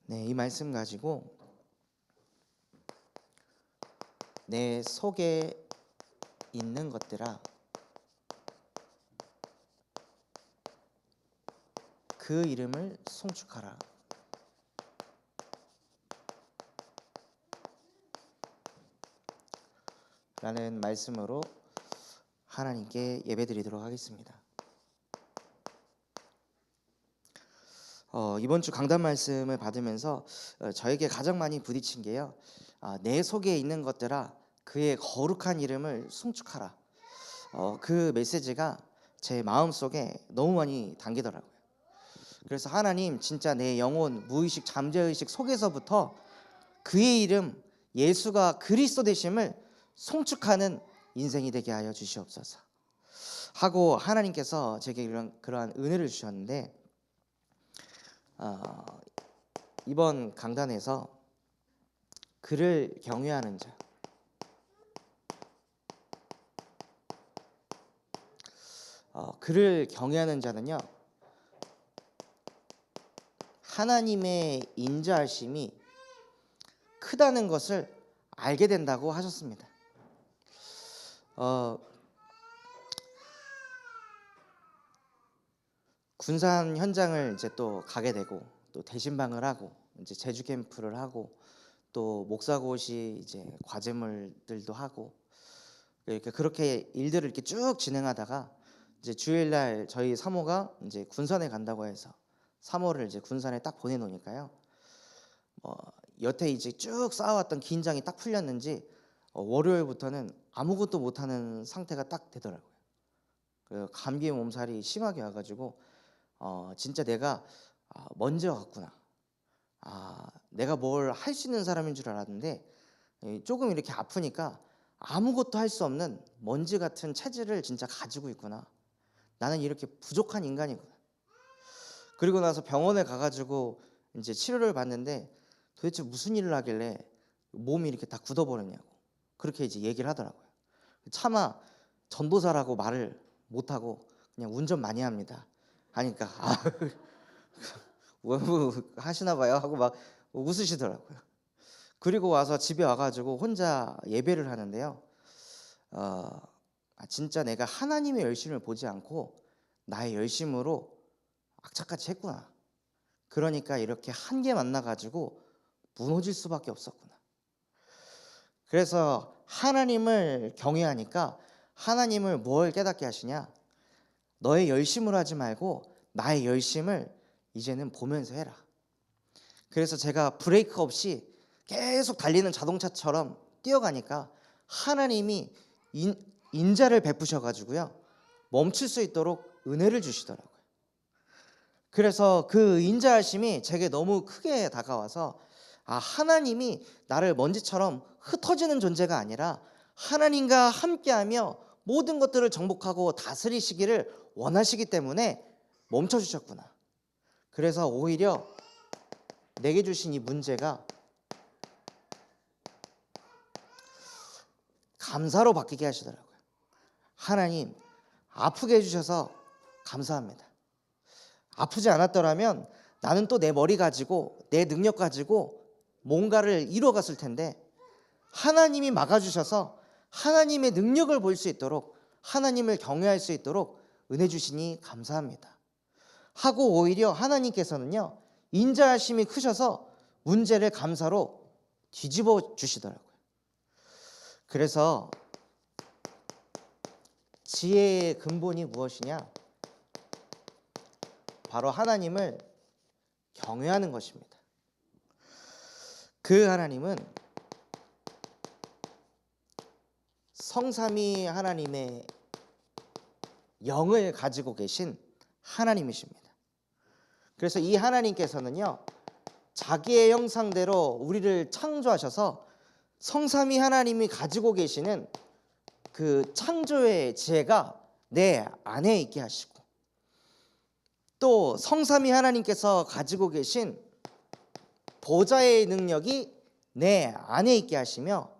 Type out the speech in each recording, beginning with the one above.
네, 이 말씀 가지고 내 속에 있는 것들아 그 이름을 송축하라. 라는 말씀으로 하나님께 예배드리도록 하겠습니다. 이번 주 강단 말씀을 받으면서 저에게 가장 많이 부딪힌 게요. 내 속에 있는 것들아 그의 거룩한 이름을 송축하라. 그 메시지가 제 마음속에 너무 많이 당기더라고요. 그래서 하나님 진짜 내 영혼, 무의식, 잠재의식 속에서부터 그의 이름 예수가 그리스도 되심을 송축하는 인생이 되게 하여 주시옵소서 하고 하나님께서 제게 그러한 은혜를 주셨는데 이번 강단에서 그를 경외하는 자, 그를 경외하는 자는요 하나님의 인자하심이 크다는 것을 알게 된다고 하셨습니다. 군산 현장을 이제 또 가게 되고 또 대신방을 하고 이제 제주 캠프를 하고 또 목사고시 이제 과제물들도 하고 이렇게 그렇게 일들을 이렇게 쭉 진행하다가 이제 주일날 저희 사모가 이제 군산에 간다고 해서 사모를 이제 군산에 딱 보내놓으니까요. 여태 이제 쭉 쌓아왔던 긴장이 딱 풀렸는지 월요일부터는 아무것도 못하는 상태가 딱 되더라고요. 그 감기 몸살이 심하게 와가지고 진짜 내가 먼지와 같구나. 내가 뭘 할 수 있는 사람인 줄 알았는데 조금 이렇게 아프니까 아무것도 할 수 없는 먼지 같은 체질을 진짜 가지고 있구나. 나는 이렇게 부족한 인간이구나. 그리고 나서 병원에 가가지고 이제 치료를 받는데 도대체 무슨 일을 하길래 몸이 이렇게 다 굳어버렸냐고 그렇게 이제 얘기를 하더라고요. 차마 전도사라고 말을 못하고 그냥 운전 많이 합니다 하니까 뭐 하시나 봐요 하고 막 웃으시더라고요. 그리고 와서 집에 와가지고 혼자 예배를 하는데요. 진짜 내가 하나님의 열심을 보지 않고 나의 열심으로 악착같이 했구나. 그러니까 이렇게 한계 만나가지고 무너질 수밖에 없었구나. 그래서 하나님을 경외하니까 하나님을 뭘 깨닫게 하시냐? 너의 열심으로 하지 말고 나의 열심을 이제는 보면서 해라. 그래서 제가 브레이크 없이 계속 달리는 자동차처럼 뛰어가니까 하나님이 인자를 베푸셔가지고요 멈출 수 있도록 은혜를 주시더라고요. 그래서 그 인자하심이 제게 너무 크게 다가와서 하나님이 나를 먼지처럼 흩어지는 존재가 아니라 하나님과 함께하며 모든 것들을 정복하고 다스리시기를 원하시기 때문에 멈춰주셨구나. 그래서 오히려 내게 주신 이 문제가 감사로 바뀌게 하시더라고요. 하나님 아프게 해주셔서 감사합니다. 아프지 않았더라면 나는 또 내 머리 가지고 내 능력 가지고 뭔가를 이뤄갔을 텐데 하나님이 막아주셔서 하나님의 능력을 볼 수 있도록 하나님을 경외할 수 있도록 은혜 주시니 감사합니다 하고 오히려 하나님께서는요 인자하심이 크셔서 문제를 감사로 뒤집어 주시더라고요. 그래서 지혜의 근본이 무엇이냐? 바로 하나님을 경외하는 것입니다. 그 하나님은 성삼위 하나님의 영을 가지고 계신 하나님이십니다. 그래서 이 하나님께서는요 자기의 형상대로 우리를 창조하셔서 성삼위 하나님이 가지고 계시는 그 창조의 지혜가 내 안에 있게 하시고 또 성삼위 하나님께서 가지고 계신 보좌의 능력이 내 안에 있게 하시며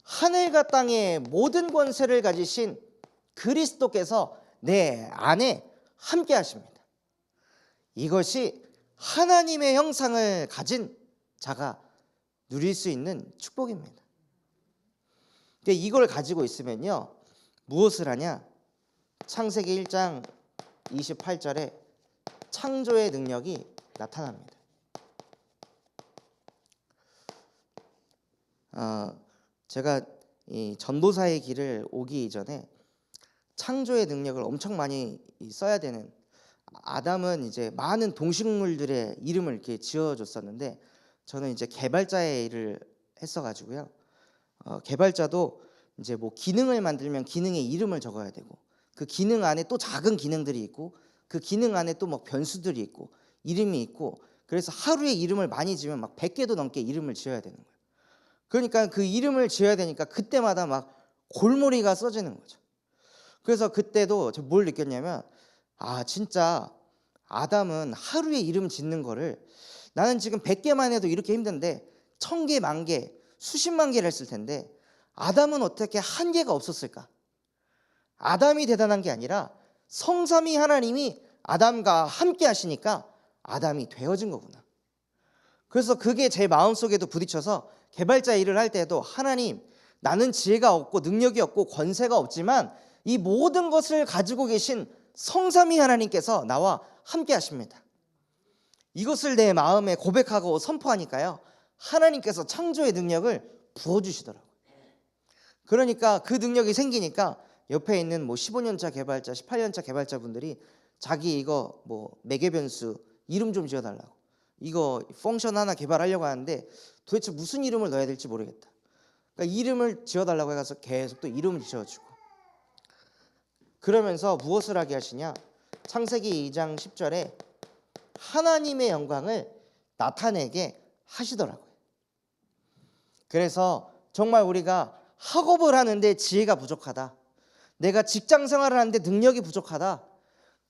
하늘과 땅의 모든 권세를 가지신 그리스도께서 내 안에 함께 하십니다. 이것이 하나님의 형상을 가진 자가 누릴 수 있는 축복입니다. 이걸 가지고 있으면요, 무엇을 하냐? 창세기 1장 28절에 창조의 능력이 나타납니다. 제가 이 전도사의 길을 오기 이전에 창조의 능력을 엄청 많이 써야 되는, 아담은 이제 많은 동식물들의 이름을 이렇게 지어줬었는데 저는 이제 개발자의 일을 했어가지고요. 개발자도 이제 뭐 기능을 만들면 기능의 이름을 적어야 되고, 그 기능 안에 또 작은 기능들이 있고, 그 기능 안에 또 막 변수들이 있고 이름이 있고, 그래서 하루에 이름을 많이 지으면 막 100개도 넘게 이름을 지어야 되는 거예요. 그러니까 그 이름을 지어야 되니까 그때마다 막 골머리가 써지는 거죠. 그래서 그때도 저 뭘 느꼈냐면, 진짜 아담은 하루에 이름 짓는 거를, 나는 지금 100개만 해도 이렇게 힘든데 1000개, 10,000개, 수십만 개를 했을 텐데 아담은 어떻게 한 개가 없었을까? 아담이 대단한 게 아니라 성삼위 하나님이 아담과 함께 하시니까 아담이 되어진 거구나. 그래서 그게 제 마음속에도 부딪혀서 개발자 일을 할 때도, 하나님, 나는 지혜가 없고 능력이 없고 권세가 없지만 이 모든 것을 가지고 계신 성삼위 하나님께서 나와 함께 하십니다. 이것을 내 마음에 고백하고 선포하니까요, 하나님께서 창조의 능력을 부어주시더라고요. 그러니까 그 능력이 생기니까 옆에 있는 뭐 15년차 개발자, 18년차 개발자분들이 자기 이거 뭐 매개 변수 이름 좀 지어달라고, 이거 펑션 하나 개발하려고 하는데 도대체 무슨 이름을 넣어야 될지 모르겠다. 그러니까 이름을 지어달라고 해서 계속 또 이름을 지어주고, 그러면서 무엇을 하게 하시냐? 창세기 2장 10절에 하나님의 영광을 나타내게 하시더라고요. 그래서 정말 우리가 학업을 하는데 지혜가 부족하다, 내가 직장 생활을 하는데 능력이 부족하다,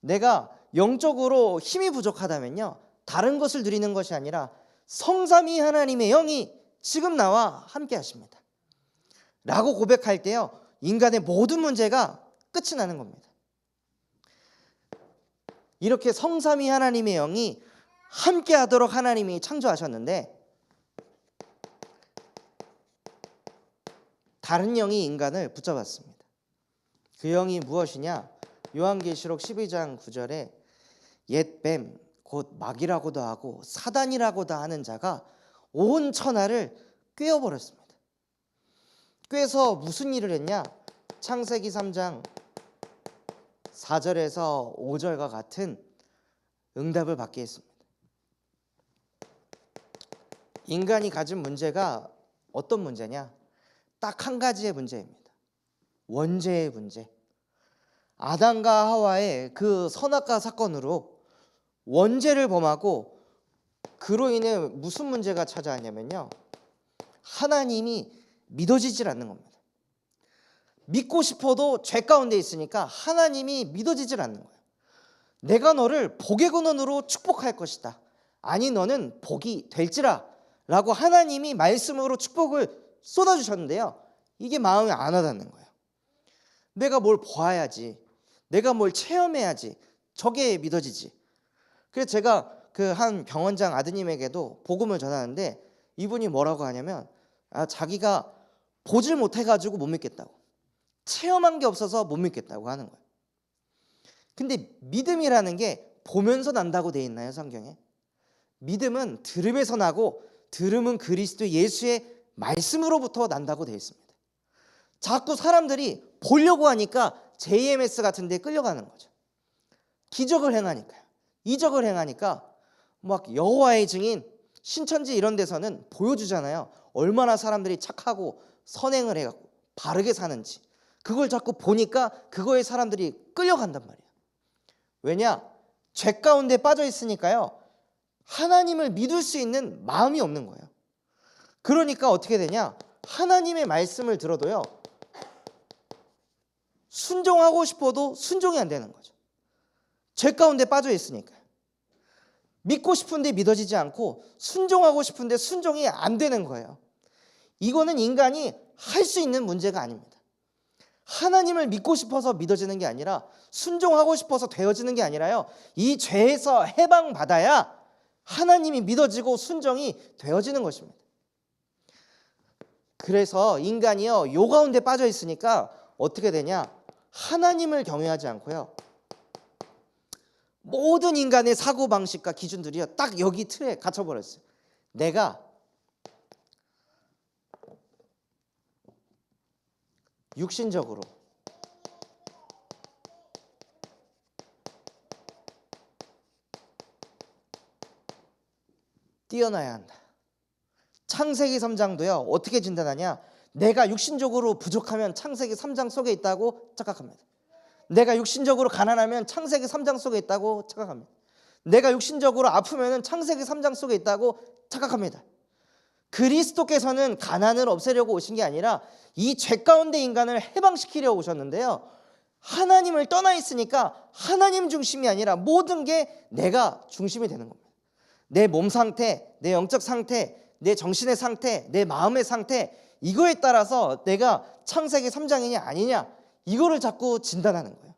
내가 영적으로 힘이 부족하다면요, 다른 것을 누리는 것이 아니라 성삼위 하나님의 영이 지금 나와 함께 하십니다 라고 고백할 때요, 인간의 모든 문제가 끝이 나는 겁니다. 이렇게 성삼위 하나님의 영이 함께 하도록 하나님이 창조하셨는데, 다른 영이 인간을 붙잡았습니다. 그 영이 무엇이냐? 요한계시록 12장 9절에 옛 뱀, 곧 마귀라고도 하고 사단이라고도 하는 자가 온 천하를 꿰어버렸습니다. 꿰서 무슨 일을 했냐? 창세기 3장 4절에서 5절과 같은 응답을 받게 했습니다. 인간이 가진 문제가 어떤 문제냐? 딱 한 가지의 문제입니다. 원죄의 문제. 아담과 하와의 그 선악과 사건으로 원죄를 범하고, 그로 인해 무슨 문제가 찾아왔냐면요, 하나님이 믿어지질 않는 겁니다. 믿고 싶어도 죄 가운데 있으니까 하나님이 믿어지질 않는 거예요. 내가 너를 복의 근원으로 축복할 것이다, 아니 너는 복이 될지라 라고 하나님이 말씀으로 축복을 쏟아주셨는데요, 이게 마음에 안 와닿는 거예요. 내가 뭘 보아야지, 내가 뭘 체험해야지 저게 믿어지지. 그래서 제가 그 한 병원장 아드님에게도 복음을 전하는데, 이분이 뭐라고 하냐면, 자기가 보질 못해가지고 못 믿겠다고, 체험한 게 없어서 못 믿겠다고 하는 거예요. 근데 믿음이라는 게 보면서 난다고 돼 있나요, 성경에? 믿음은 들음에서 나고, 들음은 그리스도 예수의 말씀으로부터 난다고 돼 있습니다. 자꾸 사람들이 보려고 하니까 JMS 같은 데 끌려가는 거죠. 기적을 행하니까요. 이적을 행하니까 막 여호와의 증인, 신천지 이런 데서는 보여주잖아요. 얼마나 사람들이 착하고 선행을 해갖고 바르게 사는지. 그걸 자꾸 보니까 그거에 사람들이 끌려간단 말이에요. 왜냐? 죄 가운데 빠져 있으니까요, 하나님을 믿을 수 있는 마음이 없는 거예요. 그러니까 어떻게 되냐? 하나님의 말씀을 들어도요, 순종하고 싶어도 순종이 안 되는 거죠. 죄 가운데 빠져 있으니까요. 믿고 싶은데 믿어지지 않고, 순종하고 싶은데 순종이 안 되는 거예요. 이거는 인간이 할 수 있는 문제가 아닙니다. 하나님을 믿고 싶어서 믿어지는 게 아니라, 순종하고 싶어서 되어지는 게 아니라요, 이 죄에서 해방받아야 하나님이 믿어지고 순종이 되어지는 것입니다. 그래서 인간이요, 요 가운데 빠져 있으니까 어떻게 되냐? 하나님을 경외하지 않고요, 모든 인간의 사고방식과 기준들이요 딱 여기 틀에 갇혀버렸어요. 내가 육신적으로 뛰어나야 한다. 창세기 3장도요 어떻게 진단하냐? 내가 육신적으로 부족하면 창세기 3장 속에 있다고 착각합니다. 내가 육신적으로 가난하면 창세기 3장 속에 있다고 착각합니다. 내가 육신적으로 아프면 창세기 3장 속에 있다고 착각합니다. 그리스도께서는 가난을 없애려고 오신 게 아니라 이 죄 가운데 인간을 해방시키려 오셨는데요, 하나님을 떠나 있으니까 하나님 중심이 아니라 모든 게 내가 중심이 되는 겁니다. 내 몸 상태, 내 영적 상태, 내 정신의 상태, 내 마음의 상태, 이거에 따라서 내가 창세기 3장이냐 아니냐 이거를 자꾸 진단하는 거예요.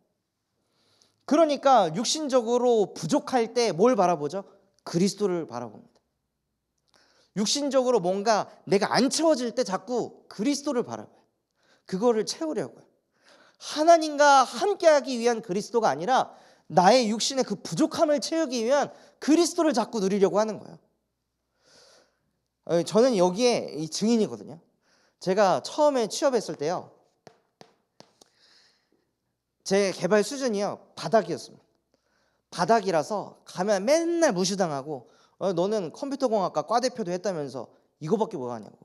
그러니까 육신적으로 부족할 때 뭘 바라보죠? 그리스도를 바라봅니다. 육신적으로 뭔가 내가 안 채워질 때 자꾸 그리스도를 바라봐요. 그거를 채우려고요. 하나님과 함께하기 위한 그리스도가 아니라 나의 육신의 그 부족함을 채우기 위한 그리스도를 자꾸 누리려고 하는 거예요. 저는 여기에 이 증인이거든요. 제가 처음에 취업했을 때요, 제 개발 수준이요 바닥이었습니다. 바닥이라서 가면 맨날 무시당하고, 너는 컴퓨터공학과 과대표도 했다면서 이거밖에 뭐 하냐고,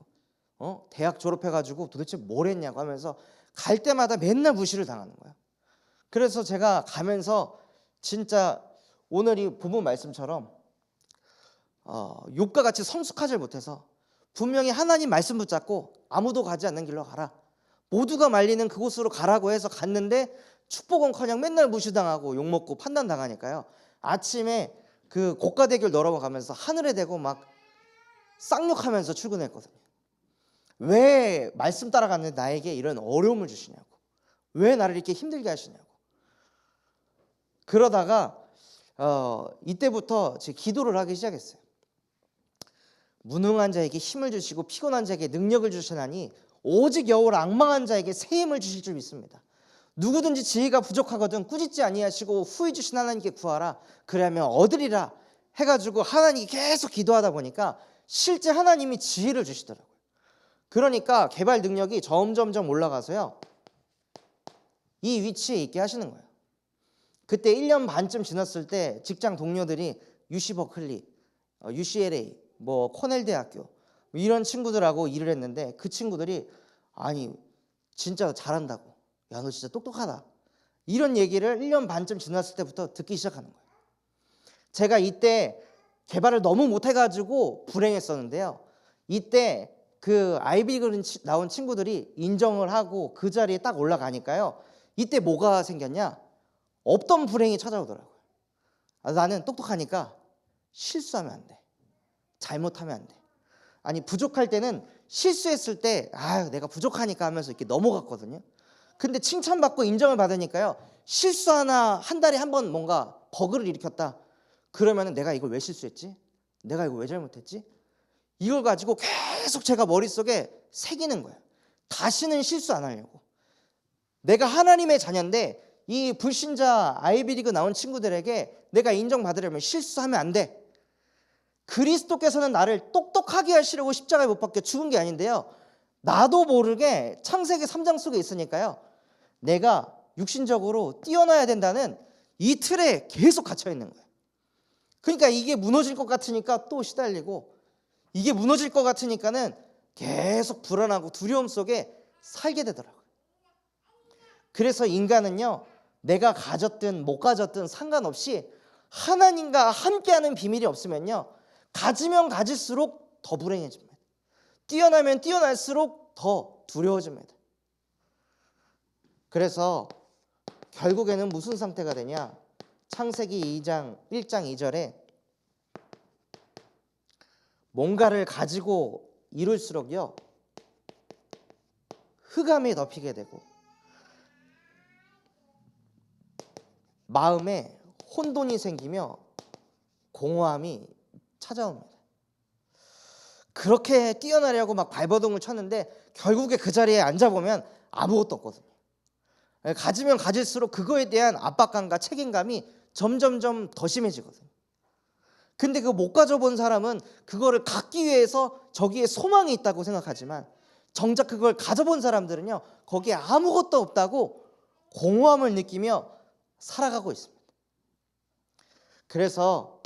대학 졸업해가지고 도대체 뭘 했냐고 하면서 갈 때마다 맨날 무시를 당하는 거예요. 그래서 제가 가면서 진짜 오늘 이 본문 말씀처럼 욥과 같이 성숙하지 못해서 분명히 하나님 말씀 붙잡고 아무도 가지 않는 길로 가라, 모두가 말리는 그곳으로 가라고 해서 갔는데 축복은커녕 맨날 무시당하고 욕먹고 판단당하니까요, 아침에 그 고가대교를 넘어가면서 하늘에 대고 막 쌍욕하면서 출근했거든요. 왜 말씀 따라가는데 나에게 이런 어려움을 주시냐고, 왜 나를 이렇게 힘들게 하시냐고. 그러다가 이때부터 제 기도를 하기 시작했어요. 무능한 자에게 힘을 주시고 피곤한 자에게 능력을 주시나니 오직 여호와라 앙망한 자에게 새 힘을 주실 줄 믿습니다. 누구든지 지혜가 부족하거든 꾸짖지 아니하시고 후히 주신 하나님께 구하라 그리하면 얻으리라 해가지고 하나님께 계속 기도하다 보니까 실제 하나님이 지혜를 주시더라고요. 그러니까 개발 능력이 점점점 올라가서요 이 위치에 있게 하시는 거예요. 그때 1년 반쯤 지났을 때 직장 동료들이 UC 버클리, UCLA, 뭐 코넬 대학교 이런 친구들하고 일을 했는데 그 친구들이 아니 진짜 잘한다고, 야 너 진짜 똑똑하다, 이런 얘기를 1년 반쯤 지났을 때부터 듣기 시작하는 거예요. 제가 이때 개발을 너무 못해가지고 불행했었는데요, 이때 그 아이비리그 나온 친구들이 인정을 하고 그 자리에 딱 올라가니까요, 이때 뭐가 생겼냐, 없던 불행이 찾아오더라고요. 나는 똑똑하니까 실수하면 안 돼, 잘못하면 안 돼. 아니 부족할 때는 실수했을 때 내가 부족하니까 하면서 이렇게 넘어갔거든요. 근데 칭찬받고 인정을 받으니까요, 실수 하나 한 달에 한 번 뭔가 버그를 일으켰다 그러면 내가 이걸 왜 실수했지? 내가 이걸 왜 잘못했지? 이걸 가지고 계속 제가 머릿속에 새기는 거예요. 다시는 실수 안 하려고. 내가 하나님의 자녀인데 이 불신자 아이비리그 나온 친구들에게 내가 인정받으려면 실수하면 안 돼. 그리스도께서는 나를 똑똑하게 하시려고 십자가에 못 박혀 죽은 게 아닌데요, 나도 모르게 창세기 3장 속에 있으니까요, 내가 육신적으로 뛰어나야 된다는 이 틀에 계속 갇혀 있는 거예요. 그러니까 이게 무너질 것 같으니까 또 시달리고, 이게 무너질 것 같으니까는 계속 불안하고 두려움 속에 살게 되더라고요. 그래서 인간은요, 내가 가졌든 못 가졌든 상관없이 하나님과 함께하는 비밀이 없으면요, 가지면 가질수록 더 불행해집니다. 뛰어나면 뛰어날수록 더 두려워집니다. 그래서 결국에는 무슨 상태가 되냐, 창세기 1장 2절에 뭔가를 가지고 이룰수록요 흑암이 덮이게 되고 마음에 혼돈이 생기며 공허함이 찾아옵니다. 그렇게 뛰어나려고 막 발버둥을 쳤는데 결국에 그 자리에 앉아보면 아무것도 없거든요. 가지면 가질수록 그거에 대한 압박감과 책임감이 점점점 더 심해지거든요. 근데 그거 못 가져본 사람은 그거를 갖기 위해서 저기에 소망이 있다고 생각하지만 정작 그걸 가져본 사람들은요, 거기에 아무것도 없다고 공허함을 느끼며 살아가고 있습니다. 그래서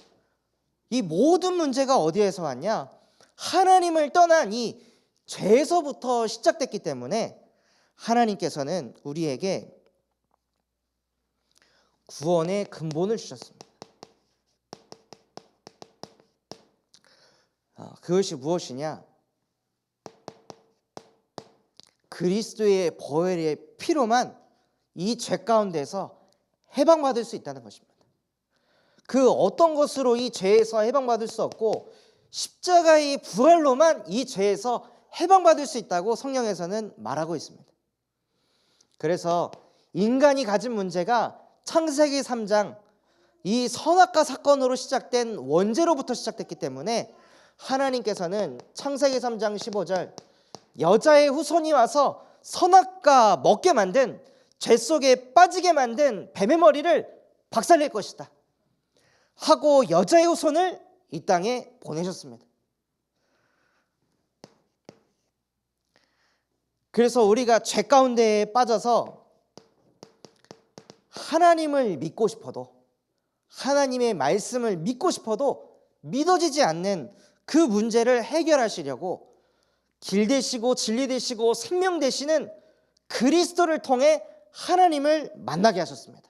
이 모든 문제가 어디에서 왔냐? 하나님을 떠난 이 죄에서부터 시작됐기 때문에 하나님께서는 우리에게 구원의 근본을 주셨습니다. 그것이 무엇이냐? 그리스도의 보혈의 피로만 이 죄 가운데서 해방받을 수 있다는 것입니다. 그 어떤 것으로 이 죄에서 해방받을 수 없고 십자가의 부활로만 이 죄에서 해방받을 수 있다고 성경에서는 말하고 있습니다. 그래서 인간이 가진 문제가 창세기 3장 이 선악과 사건으로 시작된 원죄로부터 시작됐기 때문에 하나님께서는 창세기 3장 15절 여자의 후손이 와서 선악과 먹게 만든 죄 속에 빠지게 만든 뱀의 머리를 박살낼 것이다 하고 여자의 후손을 이 땅에 보내셨습니다. 그래서 우리가 죄 가운데에 빠져서 하나님을 믿고 싶어도 하나님의 말씀을 믿고 싶어도 믿어지지 않는 그 문제를 해결하시려고 길 되시고 진리 되시고 생명 되시는 그리스도를 통해 하나님을 만나게 하셨습니다.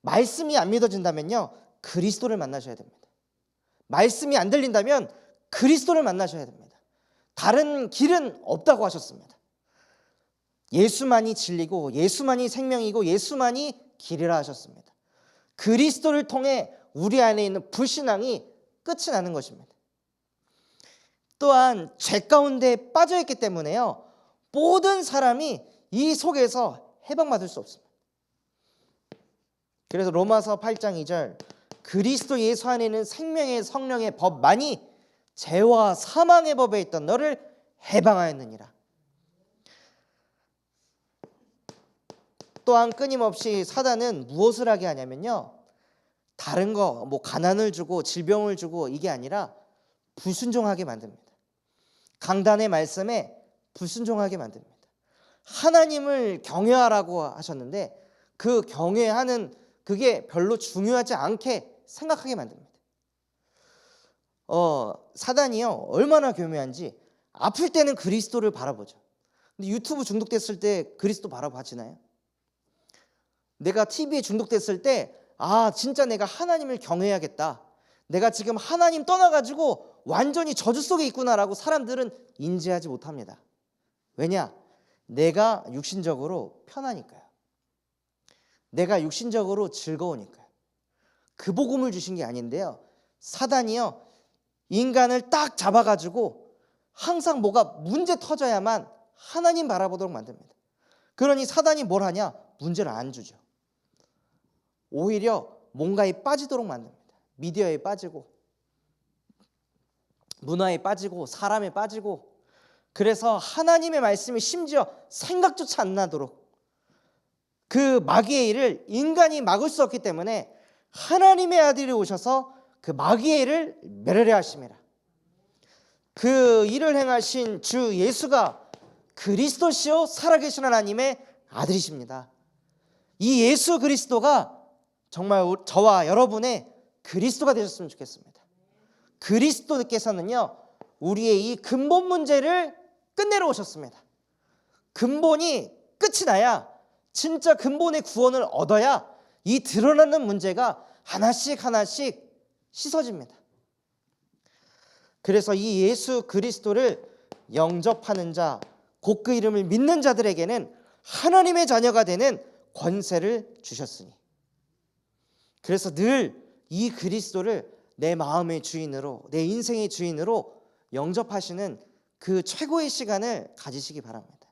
말씀이 안 믿어진다면요, 그리스도를 만나셔야 됩니다. 말씀이 안 들린다면 그리스도를 만나셔야 됩니다. 다른 길은 없다고 하셨습니다. 예수만이 진리고 예수만이 생명이고 예수만이 길이라 하셨습니다. 그리스도를 통해 우리 안에 있는 불신앙이 끝이 나는 것입니다. 또한 죄 가운데 빠져있기 때문에요, 모든 사람이 이 속에서 해방받을 수 없습니다. 그래서 로마서 8장 2절 그리스도 예수 안에는 생명의 성령의 법만이 죄와 사망의 법에 있던 너를 해방하였느니라. 또한 끊임없이 사단은 무엇을 하게 하냐면요, 다른 거 가난을 주고 질병을 주고 이게 아니라 불순종하게 만듭니다. 강단의 말씀에 불순종하게 만듭니다. 하나님을 경외하라고 하셨는데 그 경외하는 그게 별로 중요하지 않게 생각하게 만듭니다. 사단이요, 얼마나 교묘한지 아플 때는 그리스도를 바라보죠. 근데 유튜브 중독됐을 때 그리스도 바라봐지나요? 내가 TV에 중독됐을 때 진짜 내가 하나님을 경외해야겠다, 내가 지금 하나님 떠나가지고 완전히 저주 속에 있구나라고 사람들은 인지하지 못합니다. 왜냐? 내가 육신적으로 편하니까요. 내가 육신적으로 즐거우니까요. 그 복음을 주신 게 아닌데요, 사단이요, 인간을 딱 잡아가지고 항상 뭐가 문제 터져야만 하나님 바라보도록 만듭니다. 그러니 사단이 뭘 하냐? 문제를 안 주죠. 오히려 뭔가에 빠지도록 만듭니다. 미디어에 빠지고 문화에 빠지고 사람에 빠지고, 그래서 하나님의 말씀이 심지어 생각조차 안 나도록 그 마귀의 일을 인간이 막을 수 없기 때문에 하나님의 아들이 오셔서 그 마귀의 일을 멸하려 하심이라. 그 일을 행하신 주 예수가 그리스도시요 살아계신 하나님의 아들이십니다. 이 예수 그리스도가 정말 저와 여러분의 그리스도가 되셨으면 좋겠습니다. 그리스도께서는요, 우리의 이 근본 문제를 끝내러 오셨습니다. 근본이 끝이 나야, 진짜 근본의 구원을 얻어야 이 드러나는 문제가 하나씩 하나씩 씻어집니다. 그래서 이 예수 그리스도를 영접하는 자, 곧 그 이름을 믿는 자들에게는 하나님의 자녀가 되는 권세를 주셨으니, 그래서 늘 이 그리스도를 내 마음의 주인으로, 내 인생의 주인으로 영접하시는 그 최고의 시간을 가지시기 바랍니다.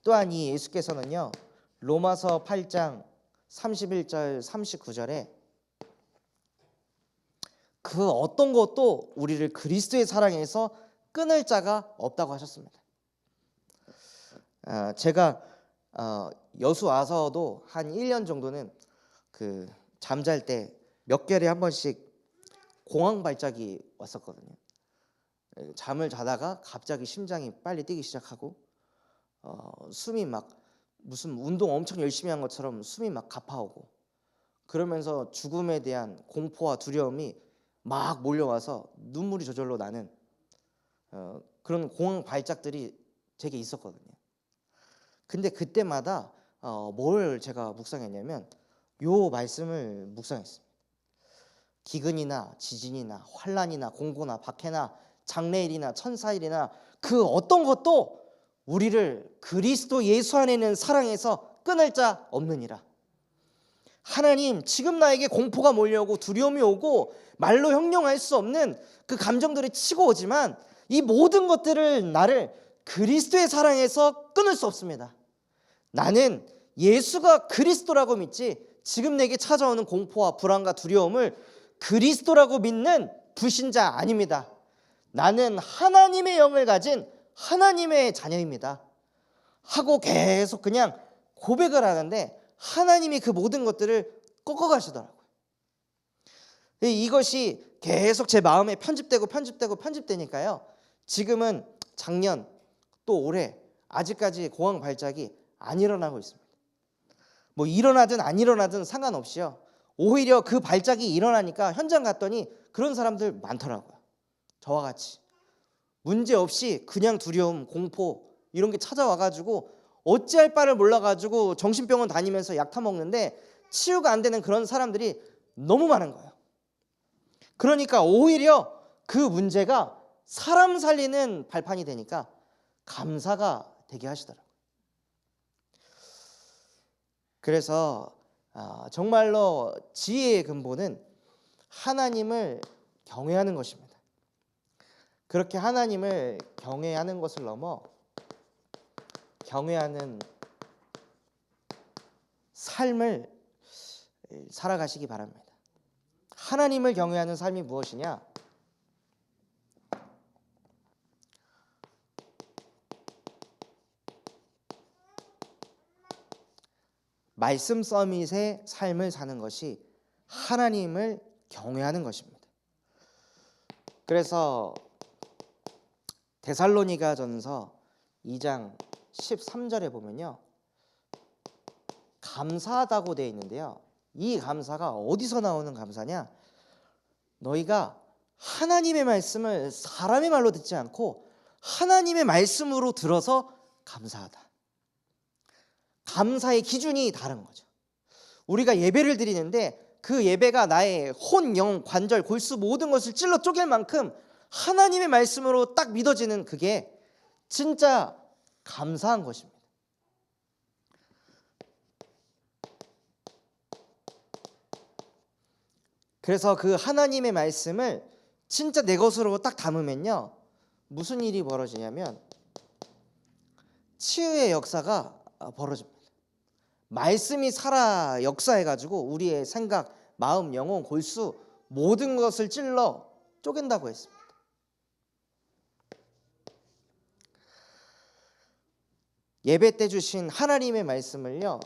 또한 이 예수께서는요, 로마서 8장 31절 39절에 그 어떤 것도 우리를 그리스도의 사랑에서 끊을 자가 없다고 하셨습니다. 제가 여수 와서도 한 1년 정도는 그 잠잘 때 몇 개월에 한 번씩 공황 발작이 왔었거든요. 잠을 자다가 갑자기 심장이 빨리 뛰기 시작하고 숨이 막 무슨 운동 엄청 열심히 한 것처럼 숨이 막 가파오고, 그러면서 죽음에 대한 공포와 두려움이 막 몰려와서 눈물이 저절로 나는 그런 공황 발작들이 제게 있었거든요. 근데 그때마다 뭘 제가 묵상했냐면 요 말씀을 묵상했습니다. 기근이나 지진이나 환란이나 공고나 박해나 장래일이나 천사일이나 그 어떤 것도 우리를 그리스도 예수 안에 있는 사랑에서 끊을 자 없느니라. 하나님, 지금 나에게 공포가 몰려오고 두려움이 오고 말로 형용할 수 없는 그 감정들이 치고 오지만 이 모든 것들을 나를 그리스도의 사랑에서 끊을 수 없습니다. 나는 예수가 그리스도라고 믿지 지금 내게 찾아오는 공포와 불안과 두려움을 그리스도라고 믿는 불신자 아닙니다. 나는 하나님의 영을 가진 하나님의 자녀입니다 하고 계속 그냥 고백을 하는데 하나님이 그 모든 것들을 꺾어가시더라고요. 이것이 계속 제 마음에 편집되니까요, 지금은 작년 또 올해 아직까지 공황 발작이 안 일어나고 있습니다. 뭐 일어나든 안 일어나든 상관없이요, 오히려 그 발작이 일어나니까 현장 갔더니 그런 사람들 많더라고요. 저와 같이 문제없이 그냥 두려움, 공포 이런 게 찾아와가지고 어찌할 바를 몰라가지고 정신병원 다니면서 약 타먹는데 치유가 안 되는 그런 사람들이 너무 많은 거예요. 그러니까 오히려 그 문제가 사람 살리는 발판이 되니까 감사가 되게 하시더라고요. 그래서 정말로 지혜의 근본은 하나님을 경외하는 것입니다. 그렇게 하나님을 경외하는 것을 넘어 경외하는 삶을 살아가시기 바랍니다. 하나님을 경외하는 삶이 무엇이냐? 말씀 서밋의 삶을 사는 것이 하나님을 경외하는 것입니다. 그래서 데살로니가전서 2장 13절에 보면요, 감사하다고 되어 있는데요, 이 감사가 어디서 나오는 감사냐? 너희가 하나님의 말씀을 사람의 말로 듣지 않고 하나님의 말씀으로 들어서 감사하다. 감사의 기준이 다른 거죠. 우리가 예배를 드리는데 그 예배가 나의 혼, 영, 관절, 골수 모든 것을 찔러 쪼갤 만큼 하나님의 말씀으로 딱 믿어지는 그게 진짜 감사한 것입니다. 그래서 그 하나님의 말씀을 진짜 내 것으로 딱 담으면요, 무슨 일이 벌어지냐면 치유의 역사가 벌어집니다. 말씀이 살아 역사해가지고 우리의 생각, 마음, 영혼, 골수 모든 것을 찔러 쪼갠다고 했습니다. 예배 때 주신 하나님의 말씀을요,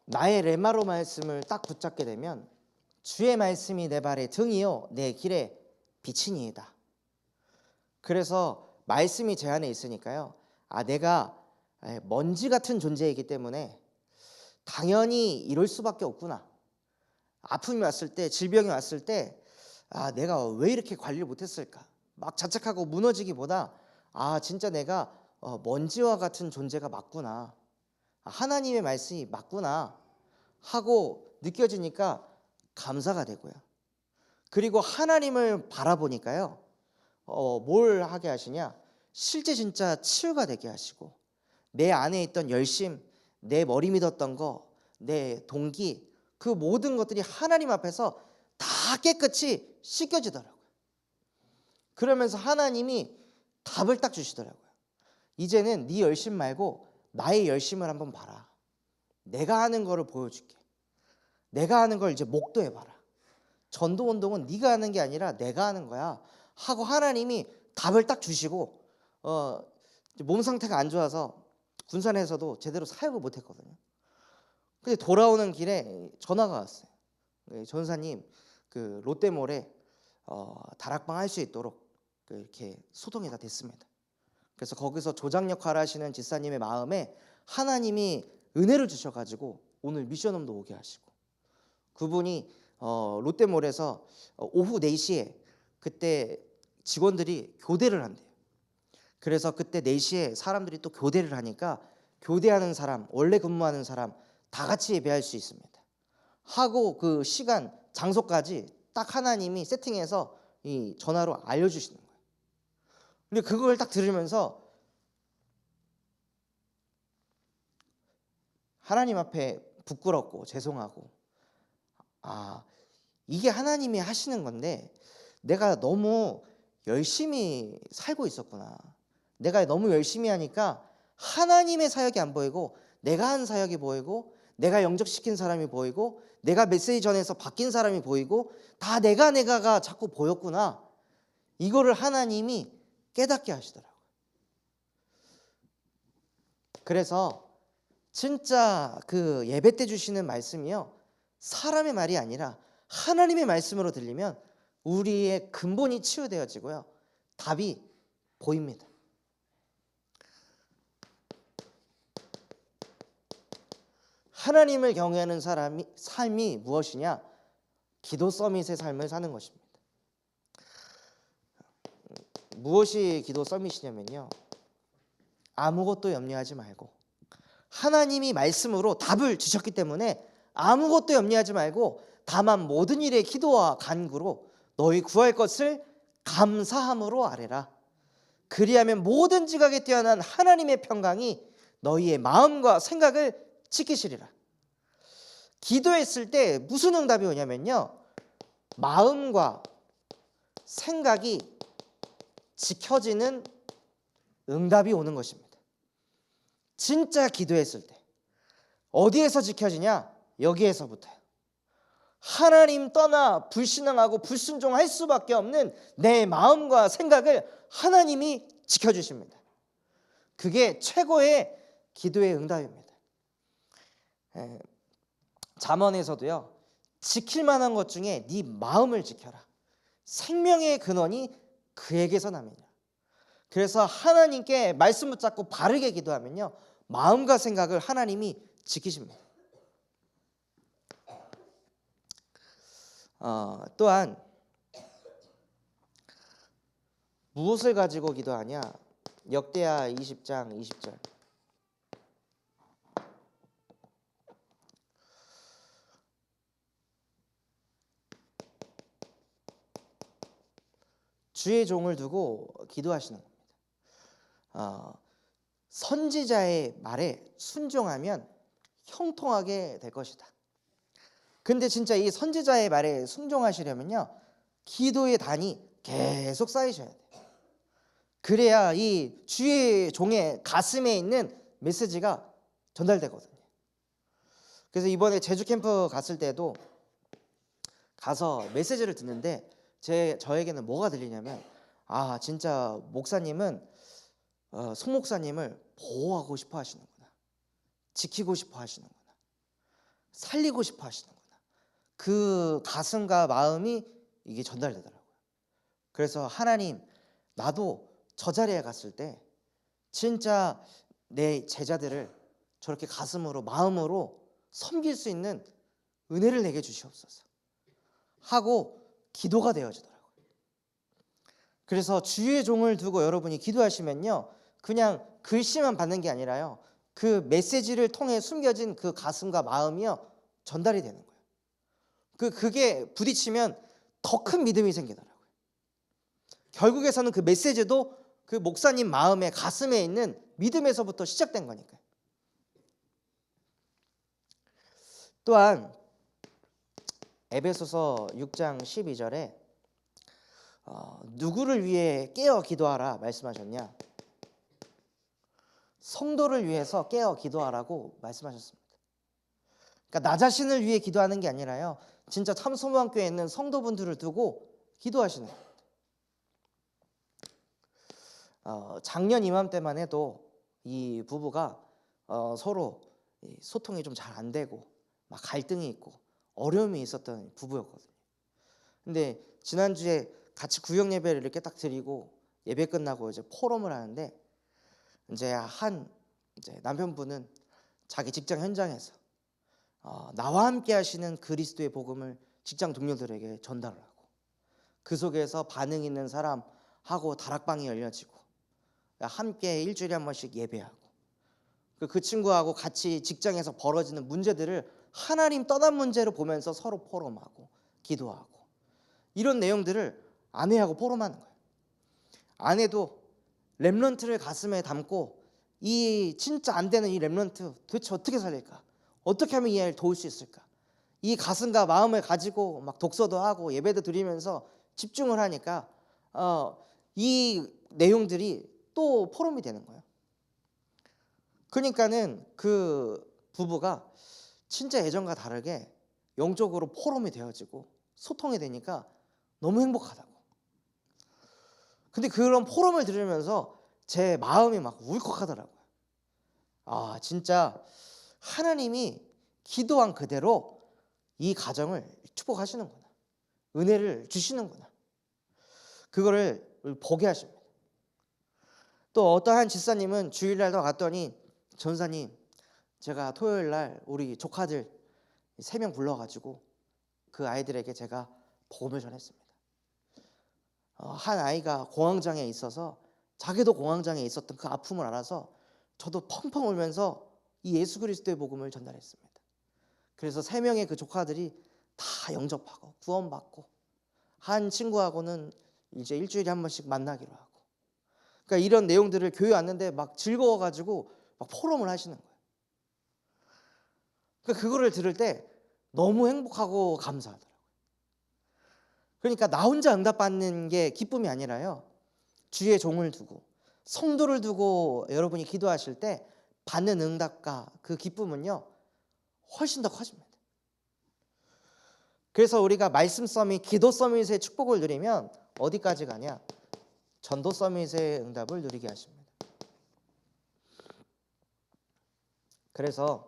나의 레마로 말씀을 딱 붙잡게 되면 주의 말씀이 내 발의 등이요 내 길에 빛이니이다. 그래서 말씀이 제 안에 있으니까요, 내가 먼지 같은 존재이기 때문에 당연히 이럴 수밖에 없구나. 아픔이 왔을 때, 질병이 왔을 때 내가 왜 이렇게 관리를 못했을까, 막 자책하고 무너지기보다 진짜 내가 먼지와 같은 존재가 맞구나, 하나님의 말씀이 맞구나 하고 느껴지니까 감사가 되고요. 그리고 하나님을 바라보니까요, 뭘 하게 하시냐, 실제 진짜 치유가 되게 하시고 내 안에 있던 열심, 내 머리 믿었던 거, 내 동기, 그 모든 것들이 하나님 앞에서 다 깨끗이 씻겨지더라고요. 그러면서 하나님이 답을 딱 주시더라고요. 이제는 네 열심 말고 나의 열심을 한번 봐라. 내가 하는 거를 보여줄게. 내가 하는 걸 이제 목도해봐라. 전도 운동은 네가 하는 게 아니라 내가 하는 거야 하고 하나님이 답을 딱 주시고 몸 상태가 안 좋아서 군산에서도 제대로 사역을 못했거든요. 근데 돌아오는 길에 전화가 왔어요. 전사님 그 롯데몰에 다락방 할 수 있도록 이렇게 소동이 다 됐습니다. 그래서 거기서 조장 역할을 하시는 집사님의 마음에 하나님이 은혜를 주셔가지고 오늘 미션홈도 오게 하시고, 그분이 롯데몰에서 오후 4시에 그때 직원들이 교대를 한대요. 그래서 그때 4시에 사람들이 또 교대를 하니까 교대하는 사람, 원래 근무하는 사람 다 같이 예배할 수 있습니다 하고 그 시간 장소까지 딱 하나님이 세팅해서 이 전화로 알려주시는 거예요. 근데 그걸 딱 들으면서 하나님 앞에 부끄럽고 죄송하고, 이게 하나님이 하시는 건데 내가 너무 열심히 살고 있었구나. 내가 너무 열심히 하니까 하나님의 사역이 안 보이고 내가 한 사역이 보이고 내가 영접시킨 사람이 보이고 내가 메시지 전해서 바뀐 사람이 보이고 다 내가가 자꾸 보였구나. 이거를 하나님이 깨닫게 하시더라고요. 그래서 진짜 그 예배 때 주시는 말씀이요, 사람의 말이 아니라 하나님의 말씀으로 들리면 우리의 근본이 치유되어지고요, 답이 보입니다. 하나님을 경외하는 삶이 무엇이냐? 기도 서밋의 삶을 사는 것입니다. 무엇이 기도 서밋이냐면요, 아무것도 염려하지 말고 하나님이 말씀으로 답을 주셨기 때문에 아무것도 염려하지 말고 다만 모든 일에 기도와 간구로 너희 구할 것을 감사함으로 아뢰라. 그리하면 모든 지각에 뛰어난 하나님의 평강이 너희의 마음과 생각을 지키시리라. 기도했을 때 무슨 응답이 오냐면요, 마음과 생각이 지켜지는 응답이 오는 것입니다. 진짜 기도했을 때 어디에서 지켜지냐? 여기에서부터요. 하나님 떠나 불신앙하고 불순종할 수밖에 없는 내 마음과 생각을 하나님이 지켜주십니다. 그게 최고의 기도의 응답입니다. 잠언에서도요, 지킬 만한 것 중에 네 마음을 지켜라. 생명의 근원이 그에게서 남이냐. 그래서 하나님께 말씀 붙잡고 바르게 기도하면요, 마음과 생각을 하나님이 지키십니다. 또한 무엇을 가지고 기도하냐? 역대하 20장 20절. 주의 종을 두고 기도하시는 겁니다. 선지자의 말에 순종하면 형통하게 될 것이다. 근데 진짜 이 선지자의 말에 순종하시려면요, 기도의 단이 계속 쌓이셔야 돼요. 그래야 이 주의 종의 가슴에 있는 메시지가 전달되거든요. 그래서 이번에 제주 캠프 갔을 때도 가서 메시지를 듣는데 저에게는 뭐가 들리냐면, 진짜 목사님은 송 목사님을 보호하고 싶어 하시는구나, 지키고 싶어 하시는구나, 살리고 싶어 하시는구나. 그 가슴과 마음이 이게 전달되더라고요. 그래서 하나님, 나도 저 자리에 갔을 때 진짜 내 제자들을 저렇게 가슴으로 마음으로 섬길 수 있는 은혜를 내게 주시옵소서 하고 기도가 되어지더라고요. 그래서 주의 종을 두고 여러분이 기도하시면요, 그냥 글씨만 받는 게 아니라요, 그 메시지를 통해 숨겨진 그 가슴과 마음이요, 전달이 되는 거예요. 그게 부딪히면 더 큰 믿음이 생기더라고요. 결국에서는 그 메시지도 그 목사님 마음에 가슴에 있는 믿음에서부터 시작된 거니까요. 또한 에베소서 6장 12절에 누구를 위해 깨어 기도하라 말씀하셨냐? 성도를 위해서 깨어 기도하라고 말씀하셨습니다. 그러니까 나 자신을 위해 기도하는 게 아니라요, 진짜 참소모학교에 있는 성도분들을 두고 기도하시는 거예요. 작년 이맘때만 해도 이 부부가 서로 소통이 좀 잘 안 되고 막 갈등이 있고 어려움이 있었던 부부였거든요. 근데 지난주에 같이 구역 예배를 이렇게 딱 드리고 예배 끝나고 이제 포럼을 하는데, 이제 남편분은 자기 직장 현장에서 나와 함께 하시는 그리스도의 복음을 직장 동료들에게 전달을 하고, 그 속에서 반응 있는 사람하고 다락방이 열려지고 함께 일주일에 한 번씩 예배하고, 그 친구하고 같이 직장에서 벌어지는 문제들을 하나님 떠난 문제로 보면서 서로 포럼하고 기도하고, 이런 내용들을 아내하고 포럼하는 거예요. 아내도 렘넌트를 가슴에 담고 이 진짜 안 되는 이 렘넌트 도대체 어떻게 살릴까? 어떻게 하면 이 아이를 도울 수 있을까? 이 가슴과 마음을 가지고 막 독서도 하고 예배도 드리면서 집중을 하니까 이 내용들이 또 포럼이 되는 거예요. 그러니까는 그 부부가 진짜 예전과 다르게 영적으로 포럼이 되어지고 소통이 되니까 너무 행복하다고. 근데 그런 포럼을 들으면서 제 마음이 막 울컥하더라고요. 진짜 하나님이 기도한 그대로 이 가정을 축복하시는구나, 은혜를 주시는구나, 그거를 보게 하십니다. 또 어떠한 집사님은 주일날도 갔더니, 전사님, 제가 토요일날 우리 조카들 3명 불러가지고 그 아이들에게 제가 복음을 전했습니다. 한 아이가 공황장애에 있어서 자기도 공황장애에 있었던 그 아픔을 알아서 저도 펑펑 울면서 이 예수 그리스도의 복음을 전달했습니다. 그래서 3명의 그 조카들이 다 영접하고 구원받고, 한 친구하고는 이제 일주일에 한 번씩 만나기로 하고, 그러니까 이런 내용들을 교회 왔는데 막 즐거워가지고 막 포럼을 하시는 거예요. 그러니까 그거를 들을 때 너무 행복하고 감사하더라고요. 그러니까 나 혼자 응답받는 게 기쁨이 아니라요, 주의 종을 두고 성도를 두고 여러분이 기도하실 때 받는 응답과 그 기쁨은요 훨씬 더 커집니다. 그래서 우리가 말씀 서밋, 기도 서밋의 축복을 누리면 어디까지 가냐? 전도 서밋의 응답을 누리게 하십니다. 그래서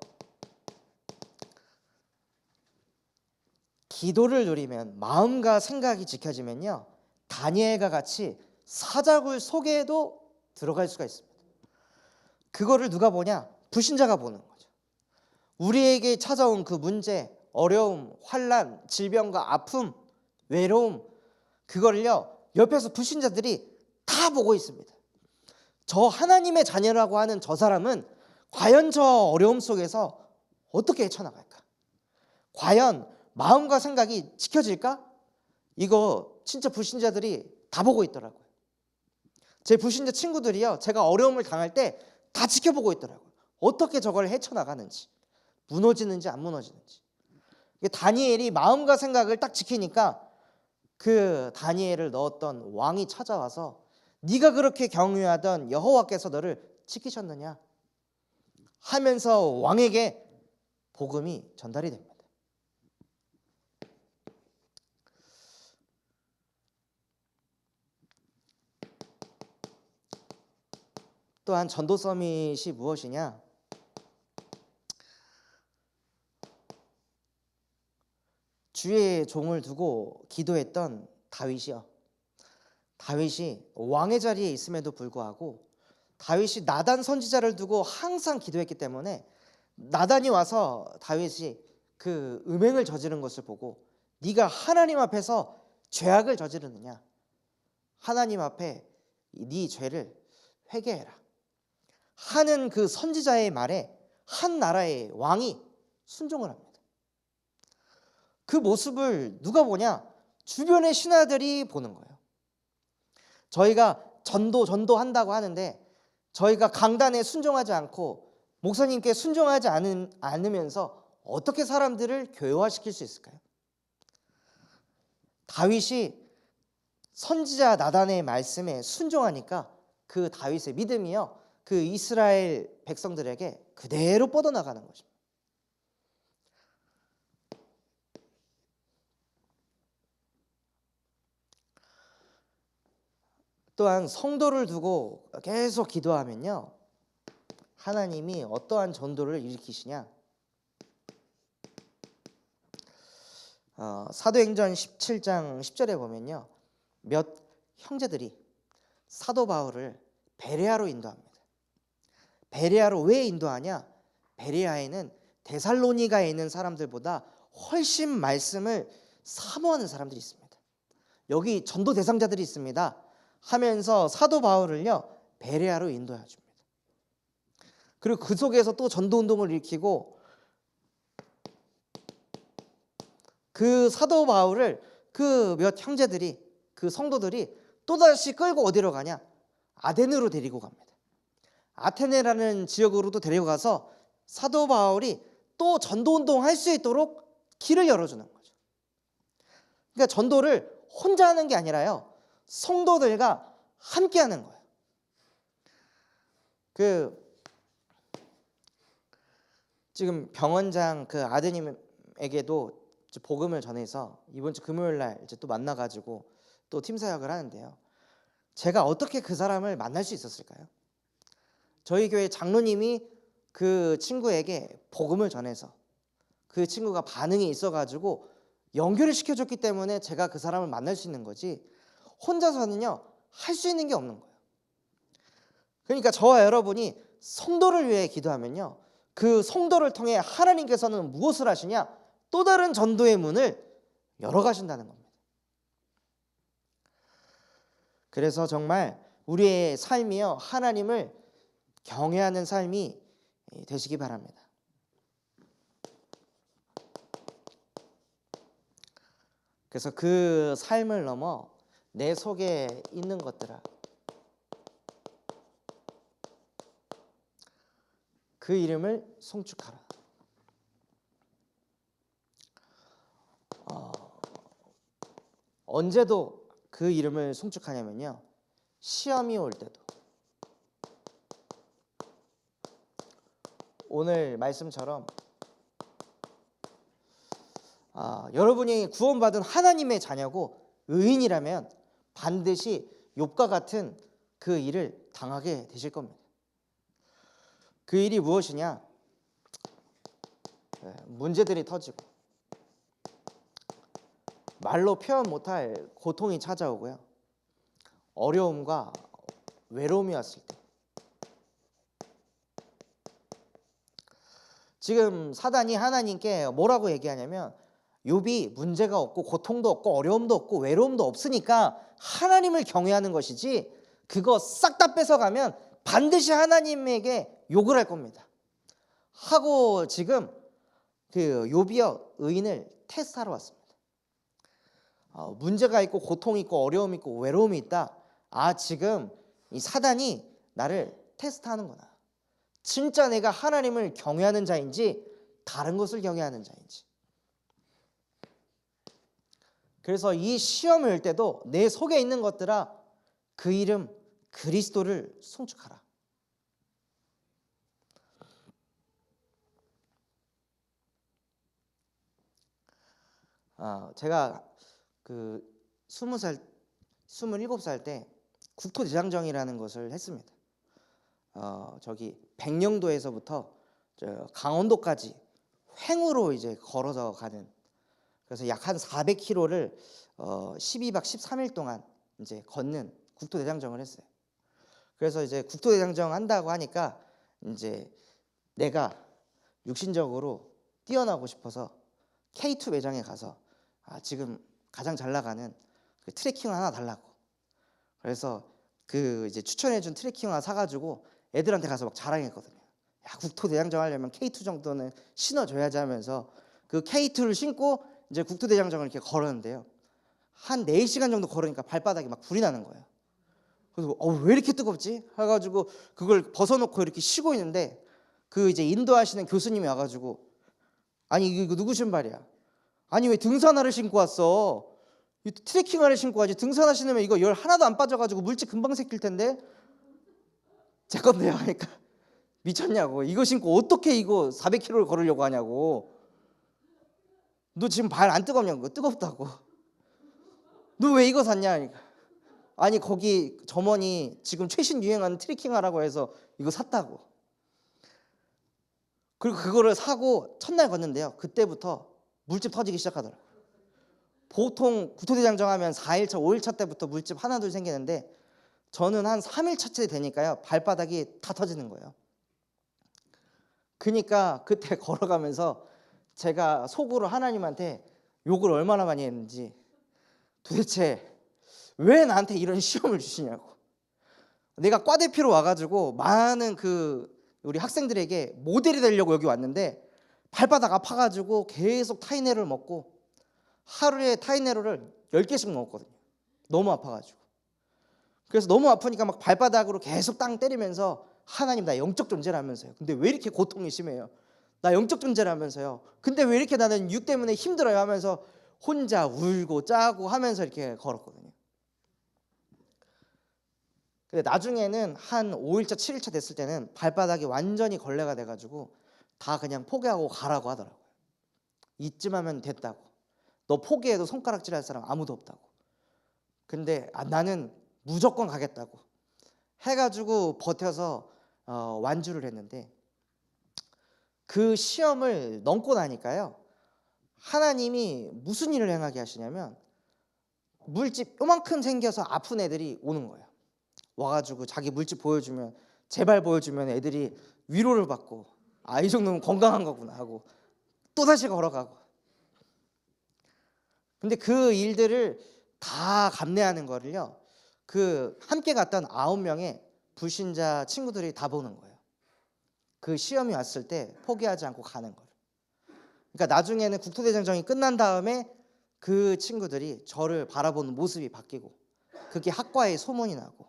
기도를 누리면, 마음과 생각이 지켜지면요, 다니엘과 같이 사자굴 속에도 들어갈 수가 있습니다. 그거를 누가 보냐? 불신자가 보는 거죠. 우리에게 찾아온 그 문제, 어려움, 환난, 질병과 아픔, 외로움, 그거를요 옆에서 불신자들이 다 보고 있습니다. 저 하나님의 자녀라고 하는 저 사람은 과연 저 어려움 속에서 어떻게 헤쳐나갈까? 과연 마음과 생각이 지켜질까? 이거 진짜 불신자들이 다 보고 있더라고요. 제 불신자 친구들이요, 제가 어려움을 당할 때 다 지켜보고 있더라고요. 어떻게 저걸 헤쳐나가는지, 무너지는지 안 무너지는지. 다니엘이 마음과 생각을 딱 지키니까 그 다니엘을 넣었던 왕이 찾아와서 네가 그렇게 경유하던 여호와께서 너를 지키셨느냐 하면서 왕에게 복음이 전달이 됩니다. 또한 전도 서밋이 무엇이냐? 주의 종을 두고 기도했던 다윗이요, 다윗이 왕의 자리에 있음에도 불구하고 다윗이 나단 선지자를 두고 항상 기도했기 때문에 나단이 와서 다윗이 그 음행을 저지른 것을 보고 네가 하나님 앞에서 죄악을 저지르느냐, 하나님 앞에 네 죄를 회개해라 하는 그 선지자의 말에 한 나라의 왕이 순종을 합니다. 그 모습을 누가 보냐? 주변의 신하들이 보는 거예요. 저희가 전도한다고 하는데 저희가 강단에 순종하지 않고 목사님께 순종하지 않으면서 어떻게 사람들을 교회화시킬 수 있을까요? 다윗이 선지자 나단의 말씀에 순종하니까 그 다윗의 믿음이요, 그 이스라엘 백성들에게 그대로 뻗어나가는 것입니다. 또한 성도를 두고 계속 기도하면요, 하나님이 어떠한 전도를 일으키시냐. 사도행전 17장 10절에 보면요, 몇 형제들이 사도 바울을 베레아로 인도합니다. 베레아로 왜 인도하냐? 베레아에는 데살로니가에 있는 사람들보다 훨씬 말씀을 사모하는 사람들이 있습니다. 여기 전도 대상자들이 있습니다 하면서 사도 바울을요, 베레아로 인도해 줍니다. 그리고 그 속에서 또 전도 운동을 일으키고, 그 사도 바울을 그 몇 형제들이, 그 성도들이 또다시 끌고 어디로 가냐? 아덴으로 데리고 갑니다. 아테네라는 지역으로도 데리고 가서 사도 바울이 또 전도 운동할 수 있도록 길을 열어주는 거죠. 그러니까 전도를 혼자 하는 게 아니라요, 성도들과 함께 하는 거예요. 지금 병원장 그 아드님에게도 복음을 전해서 이번 주 금요일 날 이제 또 만나가지고 또 팀 사역을 하는데요, 제가 어떻게 그 사람을 만날 수 있었을까요? 저희 교회 장로님이 그 친구에게 복음을 전해서 그 친구가 반응이 있어가지고 연결을 시켜줬기 때문에 제가 그 사람을 만날 수 있는 거지, 혼자서는요 할 수 있는 게 없는 거예요. 그러니까 저와 여러분이 성도를 위해 기도하면요, 그 성도를 통해 하나님께서는 무엇을 하시냐? 또 다른 전도의 문을 열어가신다는 겁니다. 그래서 정말 우리의 삶이요, 하나님을 경외하는 삶이 되시기 바랍니다. 그래서 그 삶을 넘어 내 속에 있는 것들아, 그 이름을 송축하라. 언제도 그 이름을 송축하냐면요, 시험이 올 때도. 오늘 말씀처럼 여러분이 구원받은 하나님의 자녀고 의인이라면 반드시 욥과 같은 그 일을 당하게 되실 겁니다. 그 일이 무엇이냐? 문제들이 터지고 말로 표현 못할 고통이 찾아오고요, 어려움과 외로움이 왔을 때, 지금 사단이 하나님께 뭐라고 얘기하냐면, 욥이 문제가 없고 고통도 없고 어려움도 없고 외로움도 없으니까 하나님을 경외하는 것이지, 그거 싹 다 뺏어가면 반드시 하나님에게 욕을 할 겁니다 하고, 지금 그 욥이요, 의인을 테스트하러 왔습니다. 문제가 있고 고통이 있고 어려움이 있고 외로움이 있다. 지금 이 사단이 나를 테스트하는구나. 진짜 내가 하나님을 경외하는 자인지 다른 것을 경외하는 자인지. 그래서 이 시험을 올 때도 내 속에 있는 것들아, 그 이름 그리스도를 송축하라. 제가 그 20살, 27살 때 국토대장정이라는 것을 했습니다. 저기 백령도에서부터 강원도까지 횡으로 이제 걸어서 가는, 그래서 약 한 400km를 12박 13일 동안 이제 걷는 국토대장정을 했어요. 그래서 이제 국토대장정 한다고 하니까 이제 내가 육신적으로 뛰어나고 싶어서 K2 매장에 가서 지금 가장 잘 나가는 그 트레킹 하나 달라고, 그래서 그 이제 추천해준 트레킹 하나 사가지고 애들한테 가서 막 자랑했거든요. 야, 국토대장정 하려면 K2 정도는 신어줘야지 하면서 그 K2를 신고 이제 국토대장정을 이렇게 걸었는데요, 한 4시간 정도 걸으니까 발바닥에 막 불이 나는 거예요. 그래서 왜 이렇게 뜨겁지? 해가지고 그걸 벗어놓고 이렇게 쉬고 있는데, 그 이제 인도하시는 교수님이 와가지고, 아니 이거 누구 신발이야? 아니 왜 등산화를 신고 왔어? 트레킹화를 신고 와야지. 등산화 신으면 이거 열 하나도 안 빠져가지고 물집 금방 새길 텐데. 제 건데요 하니까 미쳤냐고, 이거 신고 어떻게 이거 400km를 걸으려고 하냐고, 너 지금 발 안 뜨겁냐고. 뜨겁다고. 너 왜 이거 샀냐 하니까 아니 거기 점원이 지금 최신 유행하는 트레킹하라고 해서 이거 샀다고. 그리고 그거를 사고 첫날 걷는데요. 그때부터 물집 터지기 시작하더라고요. 보통 구토대장정 하면 4일차, 5일차 때부터 물집 하나 둘 생기는데 저는 한 3일차째 되니까요. 발바닥이 다 터지는 거예요. 그러니까 그때 걸어가면서 제가 속으로 하나님한테 욕을 얼마나 많이 했는지, 도대체 왜 나한테 이런 시험을 주시냐고. 내가 과대표로 와가지고 많은 우리 학생들에게 모델이 되려고 여기 왔는데 발바닥 아파가지고 계속 타이네로를 먹고 하루에 타이네로를 10개씩 먹었거든요. 너무 아파가지고. 그래서 너무 아프니까 막 발바닥으로 계속 땅 때리면서 하나님 나 영적 존재라면서요. 근데 왜 이렇게 고통이 심해요? 나 영적 존재라면서요. 근데 왜 이렇게 나는 육 때문에 힘들어요? 하면서 혼자 울고 짜고 하면서 이렇게 걸었거든요. 근데 나중에는 한 5일차 7일차 됐을 때는 발바닥이 완전히 걸레가 돼가지고 다 그냥 포기하고 가라고 하더라고요. 이쯤 하면 됐다고. 너 포기해도 손가락질할 사람 아무도 없다고. 근데 나는 무조건 가겠다고 해가지고 버텨서 완주를 했는데, 그 시험을 넘고 나니까요, 하나님이 무슨 일을 행하게 하시냐면 물집 요만큼 생겨서 아픈 애들이 오는 거예요. 와가지고 자기 물집 보여주면, 제발 보여주면 애들이 위로를 받고 이 정도면 건강한 거구나 하고 또다시 걸어가고. 근데 그 일들을 다 감내하는 거를요, 함께 갔던 9명의 불신자 친구들이 다 보는 거예요. 그 시험이 왔을 때 포기하지 않고 가는 거를. 그러니까 나중에는 국토대장정이 끝난 다음에 그 친구들이 저를 바라보는 모습이 바뀌고 그게 학과에 소문이 나고,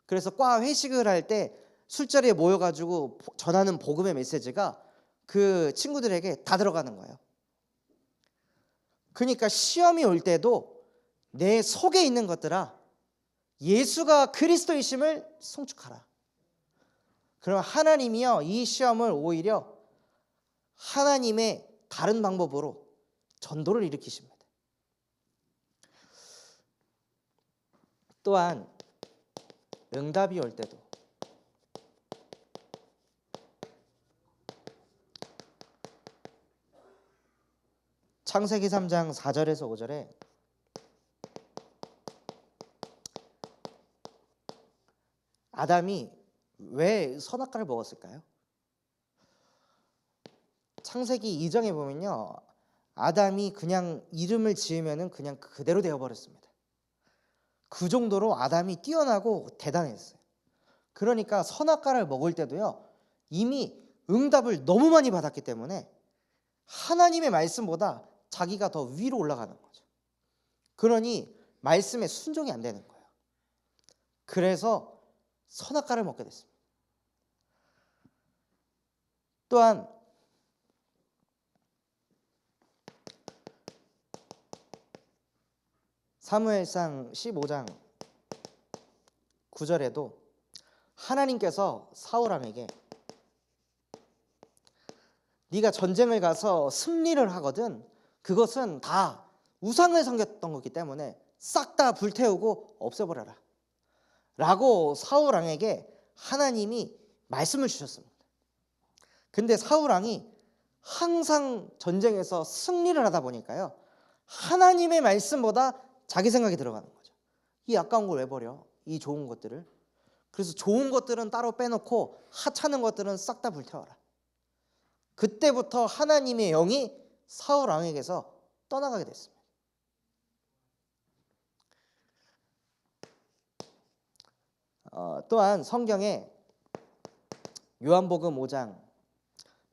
그래서 과 회식을 할 때 술자리에 모여가지고 전하는 복음의 메시지가 그 친구들에게 다 들어가는 거예요. 그러니까 시험이 올 때도 내 속에 있는 것들아, 예수가 그리스도이심을 송축하라. 그럼 하나님이요, 이 시험을 오히려 하나님의 다른 방법으로 전도를 일으키십니다. 또한 응답이 올 때도 창세기 3장 4절에서 5절에 아담이 왜 선악과를 먹었을까요? 창세기 2장에 보면요, 아담이 그냥 이름을 지으면은 그냥 그대로 되어버렸습니다. 그 정도로 아담이 뛰어나고 대단했어요. 그러니까 선악과를 먹을 때도요, 이미 응답을 너무 많이 받았기 때문에 하나님의 말씀보다 자기가 더 위로 올라가는 거죠. 그러니 말씀에 순종이 안 되는 거예요. 그래서 선악과를 먹게 됐습니다. 또한 사무엘상 15장 9절에도 하나님께서 사울왕에게 네가 전쟁을 가서 승리를 하거든 그것은 다 우상을 섬겼던 거기 때문에 싹 다 불태우고 없애버려라 라고 사울왕에게 하나님이 말씀을 주셨습니다. 근데 사울왕이 항상 전쟁에서 승리를 하다 보니까요, 하나님의 말씀보다 자기 생각이 들어가는 거죠. 이 아까운 걸 왜 버려? 이 좋은 것들을. 그래서 좋은 것들은 따로 빼놓고 하찮은 것들은 싹 다 불태워라. 그때부터 하나님의 영이 사울 왕에게서 떠나가게 됐습니다. 또한 성경에 요한복음 5장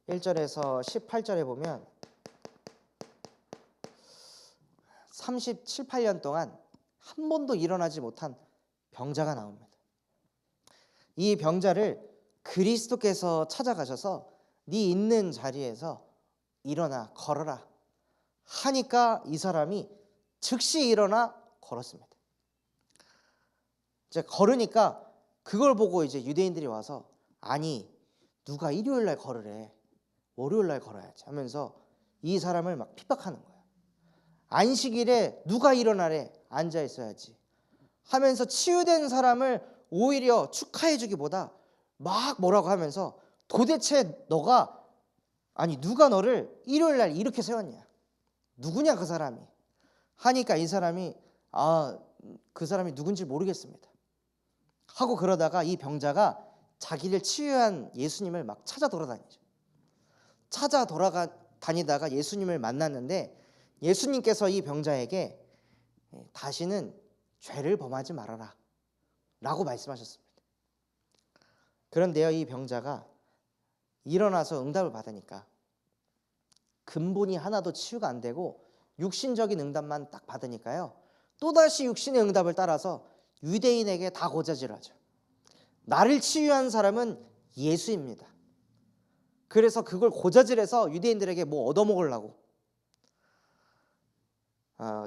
1절에서 18절에 보면 37, 8년 동안 한 번도 일어나지 못한 병자가 나옵니다. 이 병자를 그리스도께서 찾아가셔서 네 있는 자리에서 일어나 걸어라 하니까 이 사람이 즉시 일어나 걸었습니다. 이제 걸으니까 그걸 보고 이제 유대인들이 와서 아니 누가 일요일 날 걸으래, 월요일 날 걸어야지 하면서 이 사람을 막 핍박하는 거예요. 안식일에 누가 일어나래, 앉아 있어야지. 하면서 치유된 사람을 오히려 축하해 주기보다 막 뭐라고 하면서 도대체 누가 너를 일요일 날 이렇게 세웠냐, 누구냐 그 사람이 하니까 이 사람이 그 사람이 누군지 모르겠습니다 하고, 그러다가 이 병자가 자기를 치유한 예수님을 막 찾아 돌아다니다가 예수님을 만났는데, 예수님께서 이 병자에게 다시는 죄를 범하지 말아라 라고 말씀하셨습니다. 그런데요, 이 병자가 일어나서 응답을 받으니까 근본이 하나도 치유가 안 되고 육신적인 응답만 딱 받으니까요, 또다시 육신의 응답을 따라서 유대인에게 다 고자질하죠. 나를 치유한 사람은 예수입니다. 그래서 그걸 고자질해서 유대인들에게 뭐 얻어먹으려고.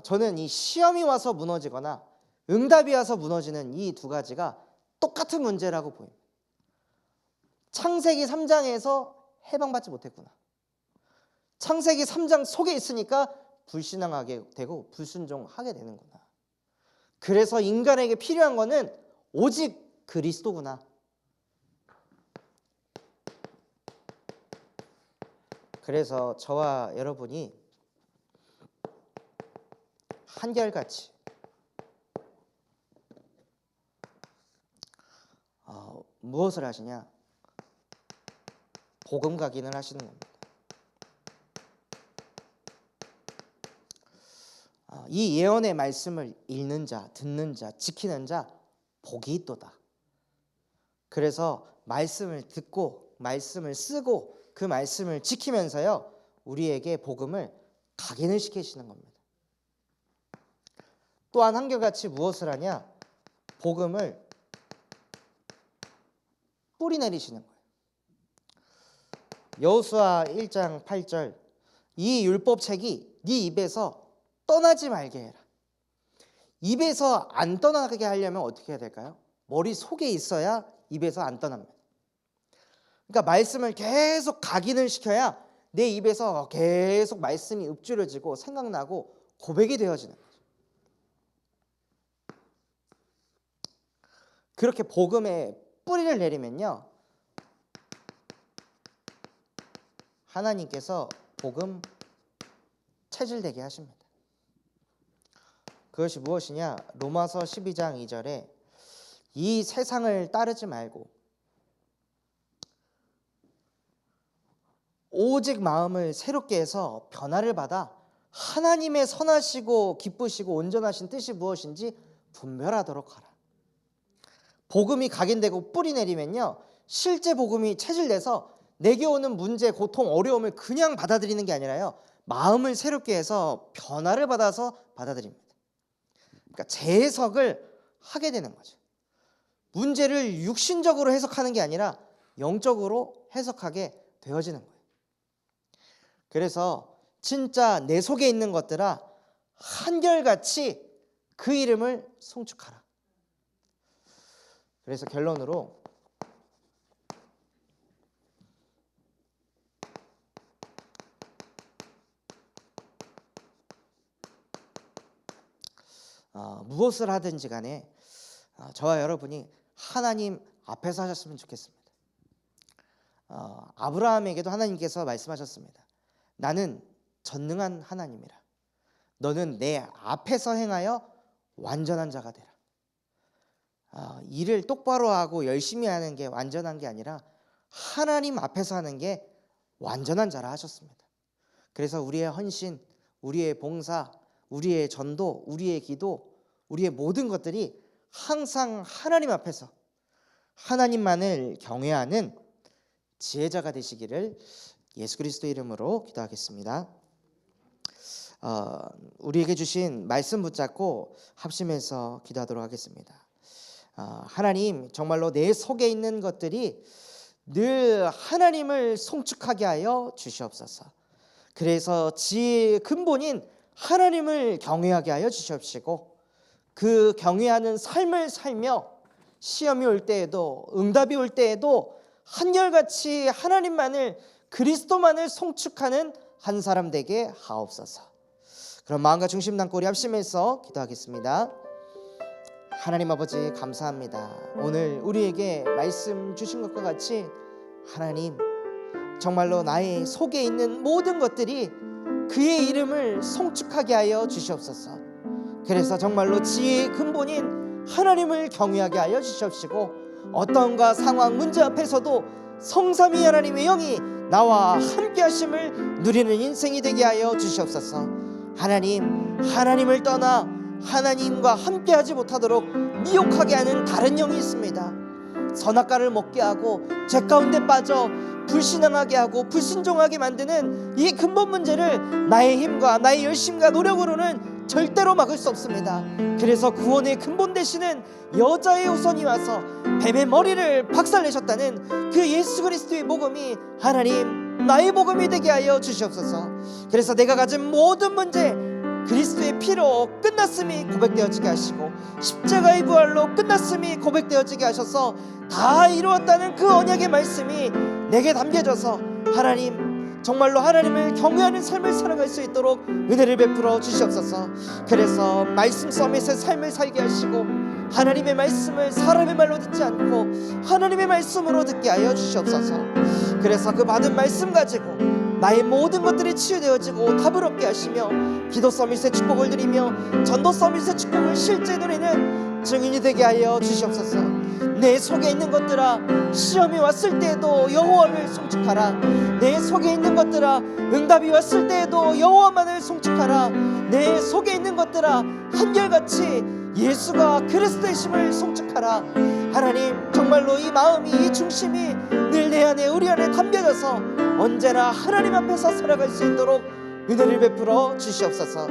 저는 이 시험이 와서 무너지거나 응답이 와서 무너지는 이 두 가지가 똑같은 문제라고 보입니다. 창세기 3장에서 해방받지 못했구나, 창세기 3장 속에 있으니까 불신앙하게 되고 불순종하게 되는구나. 그래서 인간에게 필요한 거는 오직 그리스도구나. 그래서 저와 여러분이 한결같이 무엇을 하시냐? 복음 각인을 하시는 겁니다. 이 예언의 말씀을 읽는 자, 듣는 자, 지키는 자 복이 있도다. 그래서 말씀을 듣고 말씀을 쓰고 그 말씀을 지키면서요, 우리에게 복음을 각인을 시키시는 겁니다. 또한 한결같이 무엇을 하냐? 복음을 뿌리 내리시는 거예요. 여호수아 1장 8절, 이 율법책이 네 입에서 떠나지 말게 해라. 입에서 안 떠나게 하려면 어떻게 해야 될까요? 머릿속에 있어야 입에서 안 떠납니다. 그러니까 말씀을 계속 각인을 시켜야 내 입에서 계속 말씀이 읊조려지고 생각나고 고백이 되어지는 거죠. 그렇게 복음에 뿌리를 내리면요, 하나님께서 복음 체질되게 하십니다. 그것이 무엇이냐? 로마서 12장 2절에 이 세상을 따르지 말고 오직 마음을 새롭게 해서 변화를 받아 하나님의 선하시고 기쁘시고 온전하신 뜻이 무엇인지 분별하도록 하라. 복음이 각인되고 뿌리 내리면요, 실제 복음이 체질돼서 내게 오는 문제, 고통, 어려움을 그냥 받아들이는 게 아니라요, 마음을 새롭게 해서 변화를 받아서 받아들입니다. 그러니까 재해석을 하게 되는 거죠. 문제를 육신적으로 해석하는 게 아니라 영적으로 해석하게 되어지는 거예요. 그래서 진짜 내 속에 있는 것들아 한결같이 그 이름을 송축하라. 그래서 결론으로 무엇을 하든지 간에 저와 여러분이 하나님 앞에서 하셨으면 좋겠습니다. 아브라함에게도 하나님께서 말씀하셨습니다. 나는 전능한 하나님이라. 너는 내 앞에서 행하여 완전한 자가 되라. 일을 똑바로 하고 열심히 하는 게 완전한 게 아니라 하나님 앞에서 하는 게 완전한 자라 하셨습니다. 그래서 우리의 헌신, 우리의 봉사, 우리의 전도, 우리의 기도, 우리의 모든 것들이 항상 하나님 앞에서 하나님만을 경외하는 지혜자가 되시기를 예수 그리스도 이름으로 기도하겠습니다. 우리에게 주신 말씀 붙잡고 합심해서 기도하도록 하겠습니다. 하나님, 정말로 내 속에 있는 것들이 늘 하나님을 송축하게 하여 주시옵소서. 그래서 지혜의 근본인 하나님을 경외하게 하여 주시옵시고, 그 경외하는 삶을 살며 시험이 올 때에도 응답이 올 때에도 한결같이 하나님만을, 그리스도만을 송축하는 한 사람 되게 하옵소서. 그럼 마음과 중심 담고 우리 합심해서 기도하겠습니다. 하나님 아버지 감사합니다. 오늘 우리에게 말씀 주신 것과 같이 하나님 정말로 나의 속에 있는 모든 것들이 그의 이름을 송축하게 하여 주시옵소서. 그래서 정말로 지혜의 근본인 하나님을 경외하게 하여 주시옵시고 어떠한가 상황 문제 앞에서도 성삼위 하나님의 영이 나와 함께 하심을 누리는 인생이 되게 하여 주시옵소서. 하나님, 하나님을 떠나 하나님과 함께 하지 못하도록 미혹하게 하는 다른 영이 있습니다. 선악과를 먹게 하고 죄 가운데 빠져 불신앙하게 하고 불순종하게 만드는 이 근본 문제를 나의 힘과 나의 열심과 노력으로는 절대로 막을 수 없습니다. 그래서 구원의 근본 되시는 여자의 후손이 와서 뱀의 머리를 박살내셨다는 그 예수 그리스도의 복음이 하나님 나의 복음이 되게 하여 주시옵소서. 그래서 내가 가진 모든 문제 그리스도의 피로 끝났음이 고백되어지게 하시고 십자가의 부활로 끝났음이 고백되어지게 하셔서 다 이루었다는 그 언약의 말씀이 내게 담겨져서 하나님 정말로 하나님을 경외하는 삶을 살아갈 수 있도록 은혜를 베풀어 주시옵소서. 그래서 말씀 서밋의 삶을 살게 하시고 하나님의 말씀을 사람의 말로 듣지 않고 하나님의 말씀으로 듣게 하여 주시옵소서. 그래서 그 받은 말씀 가지고 나의 모든 것들이 치유되어지고 답을 얻게 하시며 기도 서밋의 축복을 드리며 전도 서밋의 축복을 실제 누리는 증인이 되게 하여 주시옵소서. 내 속에 있는 것들아 시험이 왔을 때에도 여호와를 송축하라. 내 속에 있는 것들아 응답이 왔을 때에도 여호와만을 송축하라. 내 속에 있는 것들아 한결같이 예수가 그리스도의 심을 송축하라. 하나님 정말로 이 마음이 이 중심이 늘 내 안에 우리 안에 담겨져서 언제나 하나님 앞에서 살아갈 수 있도록 은혜를 베풀어 주시옵소서.